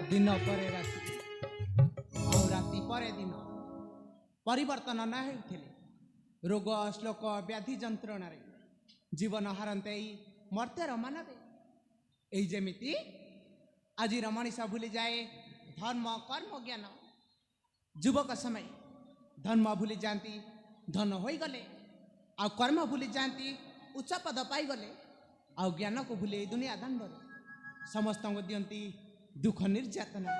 दिन पर राति और राति पर दिन परिवर्तन न होइथिले रोग श्लोक व्याधि जंत्रणा जीवन हारते मर्त्यर मानवे यही जमीती आज मनीषा भूली जाए धर्म कर्म ज्ञान युवक समय धर्म भूली जाती धन हो गले आ कर्म भूली जाती उच्च पद पाईगले आ ज्ञान को भूले दुनिया दांड समस्त को दियंती दुख निर्यातना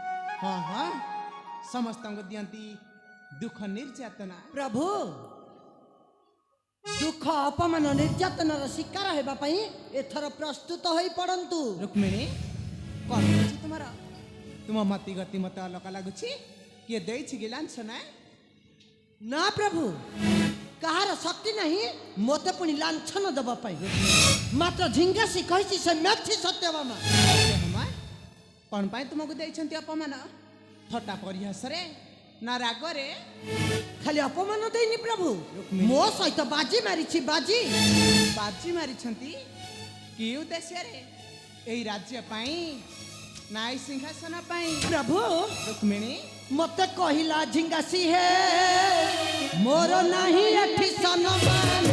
हाँ हाँ समस्त को दियंती दुख निर्यातना प्रभु दुख अपमान निर्यातनार शिकार हेबा पई एथर प्रस्तुत होई पड़ंतु। रुक्मिणी कौन होची तुम्हारा तुम मति गति मत अलग लगुची किए देछि कि लांछना ना प्रभु कहार शक्ति नहीं मते पुणी लांछन दबा पई मात्र झिंगासी कहिछि से मेथि सत्यभामा कौन पाई तुमको देइछंती अपमान थट्टा परिहास रे ना रागरे खाली अपमान देनी प्रभु मो सहित बाजी मारिछि बाजी बाजी मारिछंती कि उद्देश्य रे एई राज्य पाई नाई सिंहासन पाई प्रभु रुक्मिणी मते कहिला झिंगासी हे मोर नाही एठी सम्मान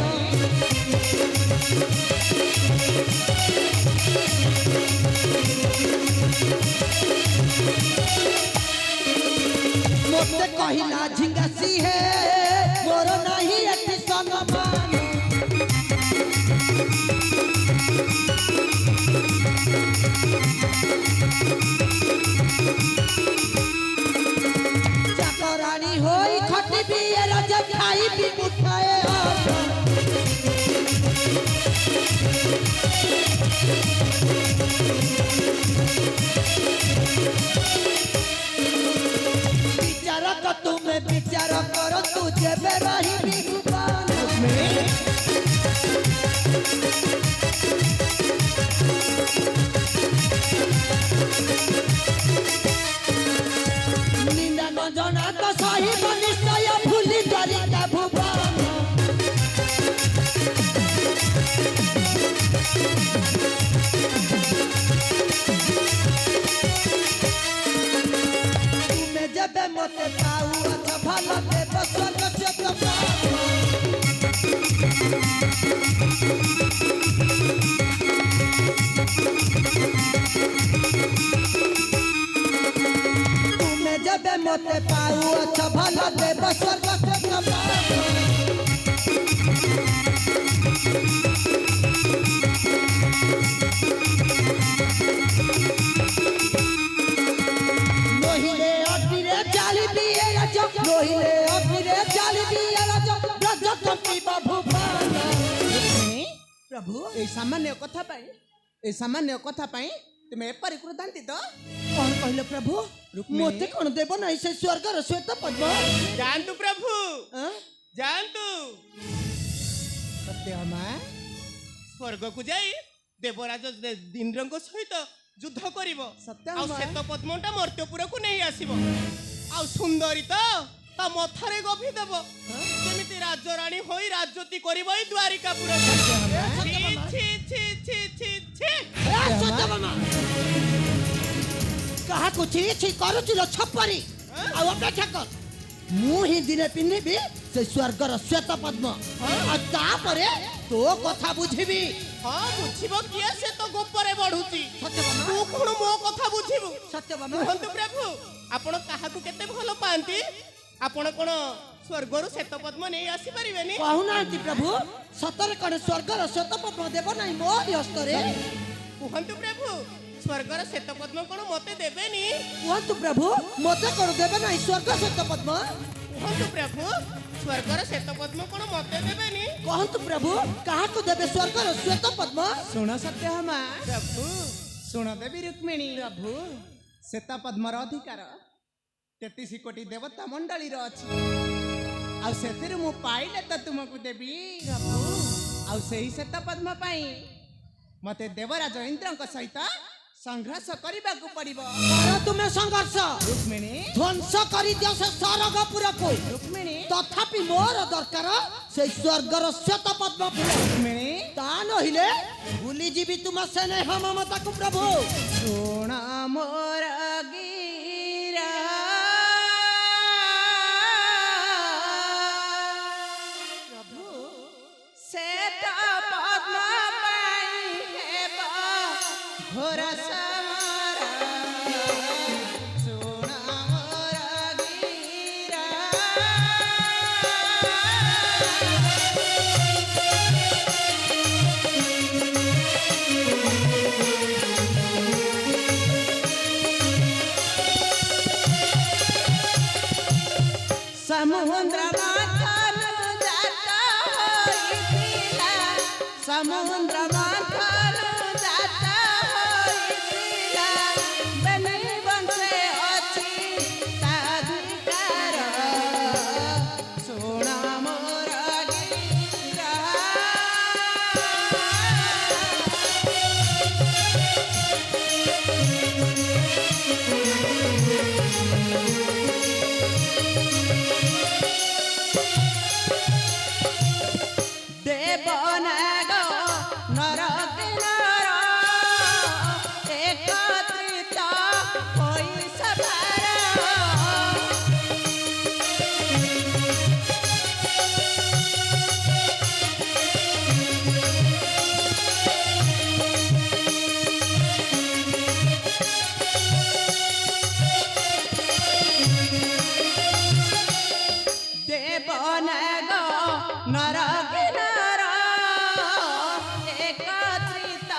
मते कहिला झिंगासी हे मोर नाही एठी सम्मान चाकरानी होई खटी भी राजा खाई भी मुठाए विचार कर तुम्हें विचार करो तुझे बेरही भी भगवान निंदा न जना तो सही निश्चय भूली द्वारिका भुवन तुम्हें जब मते पाऊ अच्छा भला देव स्वर्ग से तुम्हें जब मते पाऊ अच्छा भला देव स्वर्ग से लोहिले अग्निरे जाली दिए राजा लोहिले अग्निरे जाली दिए राजा राजा कपि भुवन प्रभु ए सामान्य कथा पाई ए सामान्य कथा पाई तुम एपरि क्रोधान्वित कौन कहले प्रभु मोते कौन देव नहीं से स्वर्ग श्वेत पद्म जानतु प्रभु हाँ? जानतु सत्यभामा स्वर्ग को जाई देवराज इंद्र सहित युद्ध करिवो सत्यभामा आ श्वेत पद्मटा मर्त्यपुर को नहीं आसीबो आ सुंदरी तो ता मथारे गभि देबो जेमिति राजरानी होई राजती करिवो ई द्वारिकापुर छी छी छी छी छी छी सत्यभामा कहा को छी छी करूचिलो छपरी आ अपेक्षा कर मु ही दिने पिन्निबी से स्वर्गर श्वेत पद्म आ तापरे तो कथा बुझिबी हां बुझिबो किया से तो गोपरे बढ़ुची सत्यभामा तू कोन मो कथा बुझिबो सत्यभामा कहंतु प्रभु आपण काहाकू केते भलो पांती आपण कोन स्वर्गरु श्वेत पद्म नहीं आसी परिबेनी कहूनांती प्रभु सतर कण स्वर्गर श्वेत पद्म देव नहीं मो हस्तरे कहंतु प्रभु स्वर्गर श्वेत पद्म कोन मते देबेनी कहतु प्रभु मते कण देव नहीं स्वर्ग श्वेत पद्म कहंतु प्रभु स्वर्गर श्वेत पद्म कोन मते देबेनी कहतु प्रभु कहा को देवे स्वर्गर श्वेत पद्म सुन सत्यभामा प्रभु सुन देवी रुक्मिणी प्रभु श्वेत पद्मर अधिकार 33 कोटी देवता मंडली रो अछि आ सेतिर मु पाइले त तुमको देवी प्रभु आ सेही श्वेत पद्म पाई मते देवराज इंद्रଙ୍କ सहित संघर्ष करने को पड़िबो। तुम्हें संघर्ष रुक्मिणी ध्वंस करी दियो से सरगपुर को रुक्मिणी तथापि मोर दरकार से स्वर्गर श्वेत पद्म फूल रुक्मिणी ता नहिले भूली जीवी तुम स्नेह ममता को प्रभु सुण मोर गी ସମୁଦ୍ର ମନ୍ଥନ ଜାତ ହୋଇଥିଲା ସମୁଦ୍ର ମନ୍ଥନ ଜାତ ହୋଇଥିଲା ବେନି ବଂଶେ ଅଛି ତାଧିକାର ଶୁଣ ମୋର ଗୀତ ଦେବନାଗ ନରକିନର ଏକତ୍ରିତ ହୋଇ ସଭାର ଦେବନାଗ ନରକିନର ଏକତ୍ରିତ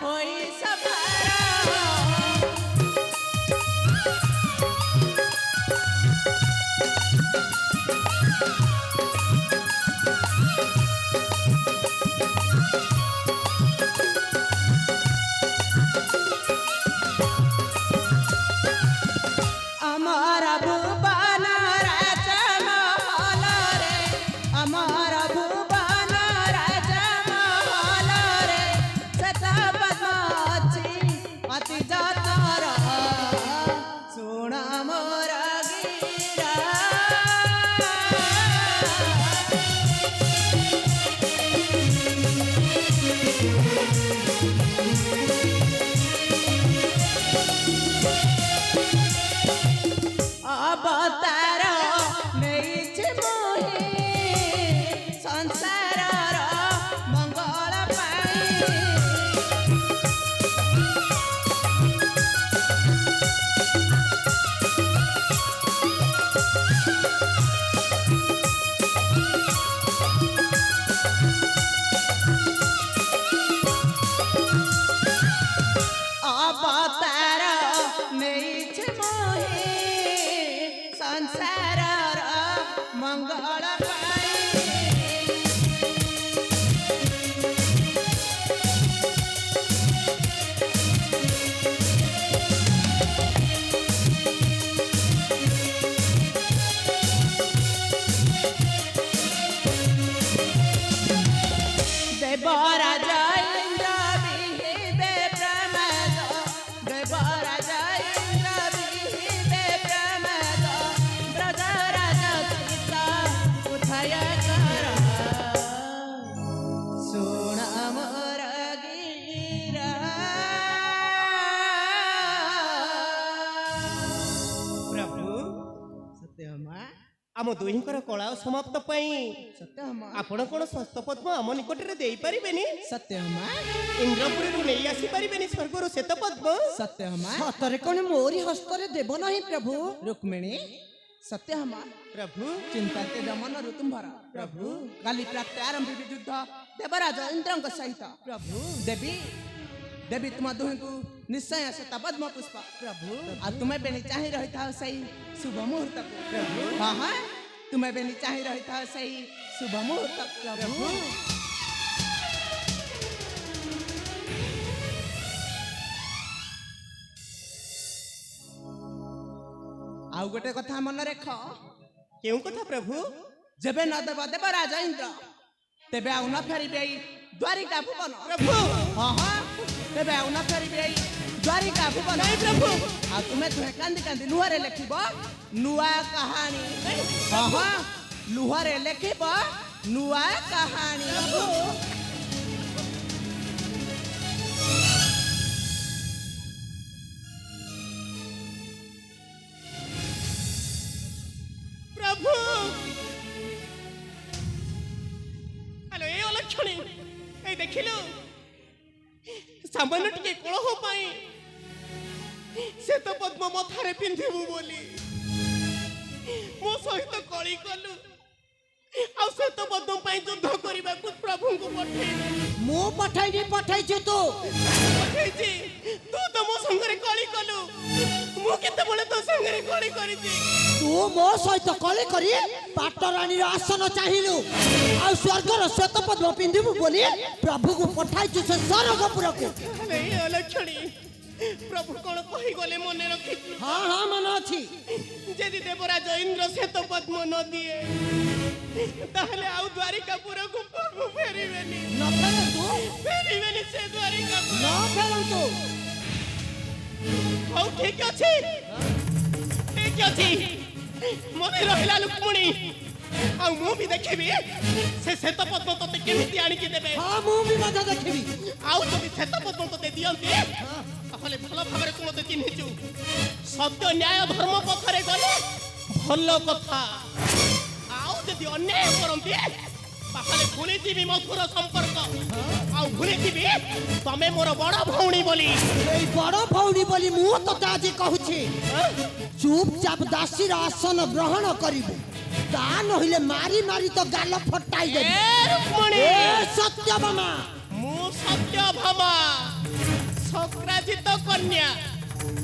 ହୋଇ ସଭାର ଆମର ଭୁବନ ରାଜମହଲରେ ଆମର ଭୁବନ ରାଜମହଲରେ ଶ୍ଵେତ ପଦ୍ମ ଅଛି ଅତି ଯତର ଶୁଣ ମୋର ଗୀତ ଅବତାର ନେଇଛି ମୋହି ସଂସାରର ମଙ୍ଗଳ ପାଇଁ ଅବତାର ନେଇଛି ମୋହି ସଂସାରର ମଙ୍ଗଳ ପାଇଁ ଦେବରାଜ ଇନ୍ଦ୍ର ବିହିବେ ପ୍ରମାଦ ଦେବରାଜ ଇନ୍ଦ୍ର ବିହିବେ ପ୍ରମାଦ ବ୍ରଜରାଜ ଚିତ୍ତ ଉଥୟ କର ଶୁଣ ମୋର ଗୀତ ପ୍ରଭୁ ସତ୍ୟମା ଆମ ଦୁହିଁଙ୍କର କଳା ସମାପ୍ତ ପାଇଁ ସତ୍ୟମା ଆପଣ କଣ ସ୍ୱସ୍ତପଦ୍ମ ଆମ ନିକଟରେ ଦେଇପାରିବେନି ସତ୍ୟମା ଇନ୍ଦ୍ରପୁରୀରୁ ନେଇ ଆସିପାରିବେନି ସ୍ୱର୍ଗରୁ ଶ୍ଵେତପଦ୍ମ ସତ୍ୟମା ସତରେ କଣ ମୋରି ହସ୍ତରେ ଦେବ ନାହିଁ ପ୍ରଭୁ ରୁକ୍ମିଣୀ ସତ୍ୟମା ପ୍ରଭୁ ଚିନ୍ତା ତେଜ ମନରୁ ତୁମ୍ଭର ପ୍ରଭୁ କାଲି ପ୍ରାପ୍ତ ଆରମ୍ଭିବି ଯୁଦ୍ଧ ଦେବରାଜ ଇନ୍ଦ୍ରଙ୍କ ସହିତ ପ୍ରଭୁ ଦେବୀ ଦେବୀ ତୁମ ଦୁହିଁଙ୍କୁ ନିଶ୍ଚୟ ଶ୍ଵେତ ପଦ୍ମ ପୁଷ୍ପ ପ୍ରଭୁ ଆଉ ତୁମେ ବେନି ଚାହିଁ ରହିଥାଅ ସେଇ ଶୁଭ ମୁହୂର୍ତ୍ତକୁ ପ୍ରଭୁ ହଁ ହଁ ତୁମେ ବେନି ଚାହିଁ ରହିଥାଅ ସେଇ ଶୁଭ ମୁହୂର୍ତ୍ତ ପ୍ରଭୁ ଆଉ ଗୋଟେ କଥା ମନେ ରଖ କେଉଁ କଥା ପ୍ରଭୁ ଯେବେ ନ ଦେବ ଦେବରାଜ ଇନ୍ଦ୍ର ତେବେ ଆଉ ନ ଫେରିବେ ଏଇ ଦ୍ୱାରିକା ଭୁବନ ପ୍ରଭୁ ହଁ ହଁ ତେବେ ଆଉ ନ ଫେରିବେ ଏଇ ଦ୍ୱାରିକା ଭୁବନ ନାଇଁ ପ୍ରଭୁ ଆଉ ତୁମେ ଦୁହେଁ କାନ୍ଦି କାନ୍ଦି ଲୁହରେ ଲେଖିବ ନୂଆ କାହାଣୀ ହଁ ହଁ ଲୁହରେ ଲେଖିବ ନୂଆ କାହାଣୀ ପ୍ରଭୁ ହ୍ୟାଲୋ ଏ ଅଲକ୍ଷଣୀ এই ଦେଖିଲୁ ସାମାନ୍ୟ ଟିକେ କଳହ ପାଇଁ ଶ୍ଵେତ ପଦ୍ମ ମଥାରେ ପିନ୍ଧିବୁ ବୋଲି ମୋ ସହିତ କଳି କଲୁ ଆଉ ଶ୍ଵେତ ପଦ୍ମ ପାଇଁ ଯୁଦ୍ଧ କରିବାକୁ ପ୍ରଭୁଙ୍କୁ ପଠେଇଲୁ ମୁଁ ପଠେଇଛି ତୁ ପଠେଇଛି ତୁ ତ ମୋ ସଙ୍ଗରେ କଳି କଲୁ ମୁଁ କେତେବେଳେ ତୋ ସାଙ୍ଗରେ କଳି କରିଛି? ତୁ ମୋ ସହିତ କଳି କରି ପାଟରାଣୀର ଆସନ ଚାହିଁଲୁ ଆଉ ସ୍ୱର୍ଗର ଶ୍ଵେତ ପଦ୍ମ ପିନ୍ଧିବୁ ବୋଲି ପ୍ରଭୁକୁ ପଠାଇଛୁ ସେ ସରଗପୁରକୁ। ହେଲେ ଏ ଅଲକ୍ଷଣୀ ପ୍ରଭୁ କଣ କହିଗଲେ ମନେ ରଖିଛୁ? ହଁ ହଁ ମନେ ଅଛି। ଯଦି ଦେବରାଜ ଇନ୍ଦ୍ର ଶ୍ଵେତ ପଦ୍ମ ନ ଦିଏ ତାହେଲେ ଆଉ ଦ୍ୱାରିକାପୁରକୁ ପ୍ରଭୁ ଫେରିବେନି। ନ ଫେରନ୍ତୁ, ଫେରିବେନି ସେ ନ ଦ୍ୱାରିକାପୁର। ଫେରନ୍ତୁ। ହଉ ଠିକ ଅଛି, ଠିକ ଅଛି, ମନେ ରହିଲା ଲୁକ୍ମଣୀ। ଆଉ ମୁଁ ବି ଦେଖିବି ସେ ଶ୍ଵେତ ପଦ୍ମ ତତେ କେମିତି ଆଣିକି ଦେବେ। ହଁ ମୁଁ ବି ମଧ୍ୟ ଦେଖିବି। ଆଉ ଯଦି ଶ୍ଵେତ ପଦ୍ମ ତତେ ଦିଅନ୍ତି ତାହେଲେ ଭଲ ଭାବରେ ତୁ ମତେ ଚିହ୍ନିଛୁ। ସତ୍ୟ ନ୍ୟାୟ ଧର୍ମ ପଥରେ ଗଲେ ଭଲ କଥା, ଆଉ ଯଦି ଅନ୍ୟାୟ କରନ୍ତି ତାହେଲେ ଭୁଲିଯିବି ମଧୁର ସମ୍ପର୍କ, ଆଉ ଭୁଲିଯିବି ତମେ ମୋର ବଡ ଭଉଣୀ ବୋଲି। ଏଇ ବଡ ଭଉଣୀ ବୋଲି ମୁଁ ତତେ ଆଜି କହୁଛି, ଚୁପଚାପ ଦାସୀର ଆସନ ଗ୍ରହଣ କରିବୁ, ତା ନହେଲେ ମାରି ମାରି ତ ଗାଲ ଫଟାଇ ଦେବି। ଏ ରୁକ୍ମଣୀ, ଏ ସତ୍ୟଭାମା, ମୁଁ ସତ୍ୟଭାମା ଶକ୍ରାଜିତ କନ୍ୟା,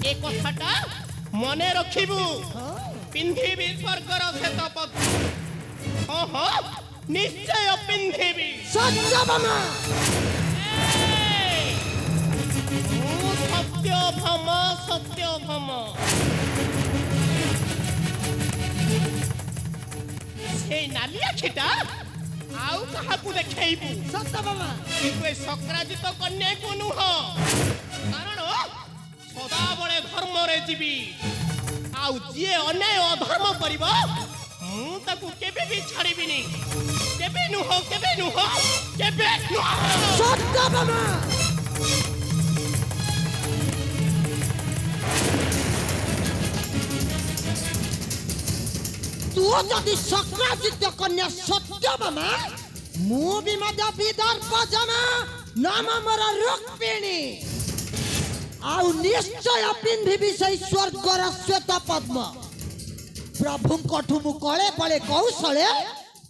ଏ କଥାଟା ମନେ ରଖିବୁ। ପିନ୍ଧିବି ସ୍ୱର୍ଗର ଶ୍ଵେତ ପଦ୍ମ। ହଁ ହଁ ନିଶ୍ଚୟ ପିନ୍ଧିବି। ସତ୍ୟଭାମା। ମୁଁ ସତ୍ୟଭାମା, ସତ୍ୟଭାମା। সেই নালি আখিটা ଆଉ କାହାକୁ ଦେଖେଇବୁ, ସତ୍ୟଭାମା। କିନ୍ତୁ ଏ ଶକ୍ରାଜିତ କନ୍ୟାକୁ ନୁହଁ, କାରଣ ସଦାବେଳେ ଧର୍ମରେ ଯିବି, ଆଉ ଯିଏ ଅନ୍ୟାୟ ଅଧର୍ମ କରିବ ମୁଁ ତାକୁ କେବେ ବି ଛାଡ଼ିବିନି। କେବେ ନୁହଁ, କେବେ ନୁହଁ, କେବେ ନୁହଁ। ସତ୍ୟଭାମା। ତୁ ଯଦି ଶକ୍ରାଜିତ କନ୍ୟା ସତ୍ୟଭାମା, ମୁଁ ବି ମଧ୍ୟ ବିଦର୍ଭ ଜମା, ନାମ ମୋର ରୁକ୍ମିଣୀ, ଆଉ ନିଶ୍ଚୟ ପିନ୍ଧିବି ସେଇ ସ୍ୱର୍ଗର ଶ୍ଵେତ ପଦ୍ମ। ପ୍ରଭୁଙ୍କଠୁ ମୁଁ କଳେ ବଳେ କୌଶଳେ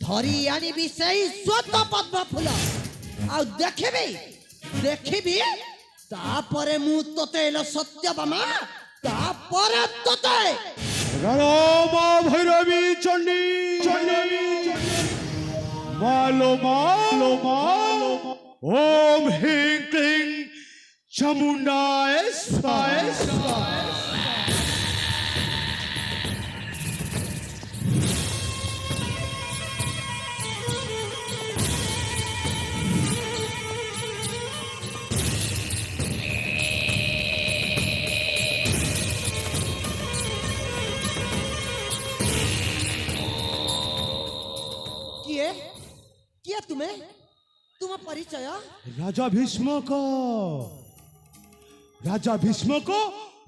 ଧରି ଆଣିବି ସେଇ ଶ୍ଵେତ ପଦ୍ମ ଫୁଲ, ଆଉ ଦେଖିବି ଦେଖିବି ତାପରେ ମୁଁ ତତେ ଏଲ ସତ୍ୟଭାମା, ତାପରେ ତତେ। মা ভৈরবী চণ্ডী মালো মালো মালো ওম হিং ক্লিং চামুন্ডায় স্বায় স্বায়। କିଏ କିଏ ତୁମେ? ତୁମ ପରିଚୟ? রাজা ভীষ্মক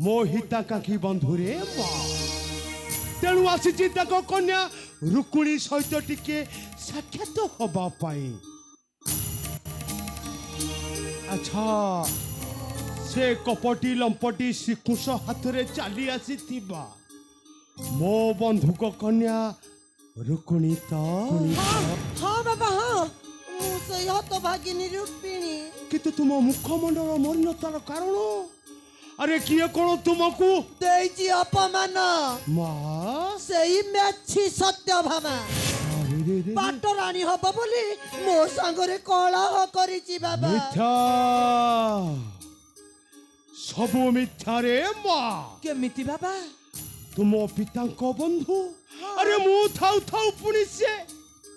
মো হিতাকাঙ্ক্ষী বন্ধুরে মা, তেণু আসিছি তাক কন্যা রুক্মিণী সহিত টিকে সাক্ষাৎ হবা পাই। আচ্ছা, সে কপটি লম্পটি শ্রীকৃষ্ণ হাতরে চালি আসিথিবা মো বন্ধুক কন্যা রুক্মিণী তো। ହଁ ବାବା, ହଁ ମୁଁ ସେଇ ହତଭାଗିନୀ ରୁକ୍ମିଣୀ। কিন্তু তুম মুখমণ্ডল মলিনতার কারণ আরে কিয়ে কোন তুমকু ଦେଇଛି ଅପମାନ মা ସେଇ ମେଛି ସତ୍ୟଭାମା। ପାଟରାଣୀ ହବ ବୋଲି ମୋ ସାଙ୍ଗରେ କଳହ କରିଛି ବାବା। মিথ্যা সবু মিথ্যারে মা। କେମିତି ବାବା? তুম পিতাঙ্ক বন্ধু আরে মু থাউ থাউ পুনি সে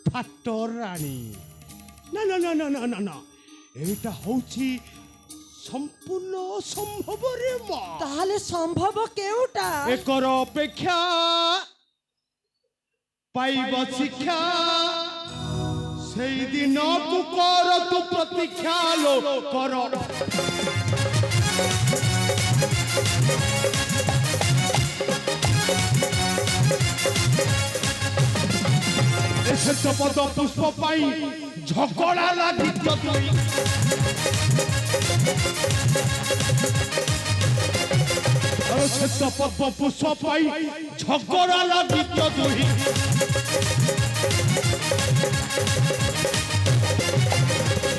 ফাটর রানী। না না না না না না না, এইটা হচ্ছে সম্পূর্ণ অসম্ভব রে মা। ତାହେଲେ ସମ୍ଭବ କେଉଁଟା? একর অপেক্ষা পাইব শিক্ষা, সেই দিন কর তু প্রতীক্ষা লো কর। শ্বেত পদ পুষ্প পাই ঝগড়া লাগিত তুই। শ্বেত পদ্ম পুষ্প পাই ঝগড়া লাগিত তুই।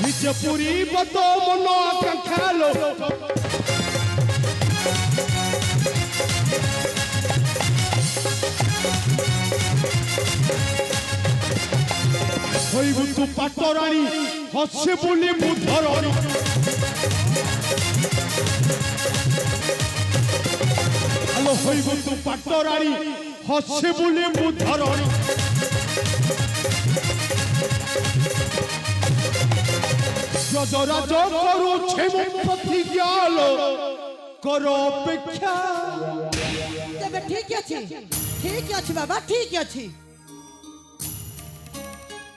নিজে পুরিব তো মন আকাঙ্ক্ষা লো হইব তু পাটরানী হসে বলি মু ধরণী আলো হইব তু পাটরানী হসে বলি মু ধরণী যজরাজ করুছে মু প্রতিজ্ঞাল কর অপেক্ষা ତେବେ ଠିକ ଅଛି ବାବା ଠିକ ଅଛି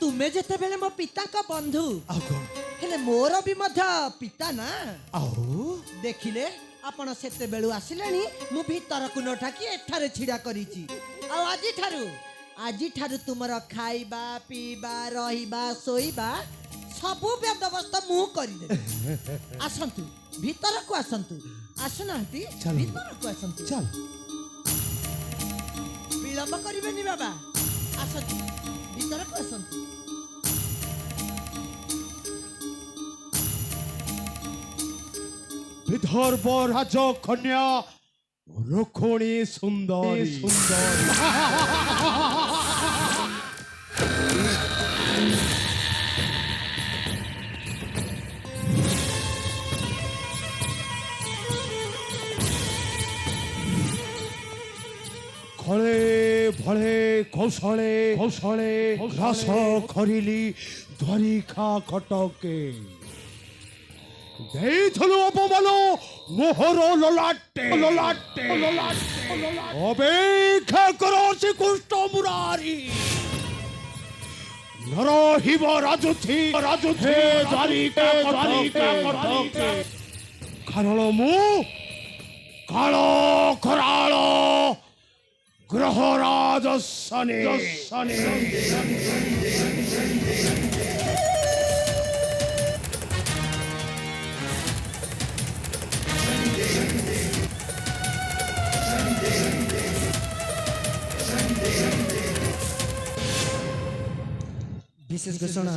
ତୁମେ ଯେତେବେଳେ ମୋ ପିତାଙ୍କ ବନ୍ଧୁ ଆଉ କଣ ହେଲେ ମୋର ବି ମଧ୍ୟ ପିତା ନା ଆଉ ଦେଖିଲେ ଆପଣ ସେତେବେଳୁ ଆସିଲେଣି ମୁଁ ଭିତରକୁ ନ ଠାକି ଏଠାରେ ଛିଡ଼ା କରିଛି ଆଉ ଆଜିଠାରୁ ତୁମର ଖାଇବା ପିଇବା ରହିବା ଶୋଇବା ସବୁ ବନ୍ଦୋବସ୍ତ ମୁଁ କରିଦେବି ଆସନ୍ତୁ ଭିତରକୁ ଆସନ୍ତୁ ଆସୁନାହାନ୍ତି ଚାଲ। ଭିତରକୁ ଆସନ୍ତୁ ଚାଲ ବିଳମ୍ବ କରିବେନି ବାବା ଆସନ୍ତୁ ଭିତରକୁ ଆସନ୍ତୁ বিদর্ভ রাজ কন্যা রুক্মিণী সুন্দরী খଳେ ভଳେ কৌশলে কৌশলে রস খরিলি দ্বারিকা কটকে ଦେଇଥିଲୁ ଅପମାନ ମୋହର ଲଲାଟେ ଲଲାଟେ ଅପେକ୍ଷା କର ଶ୍ରୀକୃଷ୍ଣ ମୁରାରୀ ନରହିବ ରାଜୁଥି ଦ୍ୱାରିକା କଟକେ କାରଣ ମୁଁ କାଳ କରାଳ ଗ୍ରହରାଜ ଶନି বিশেষ ঘোষণা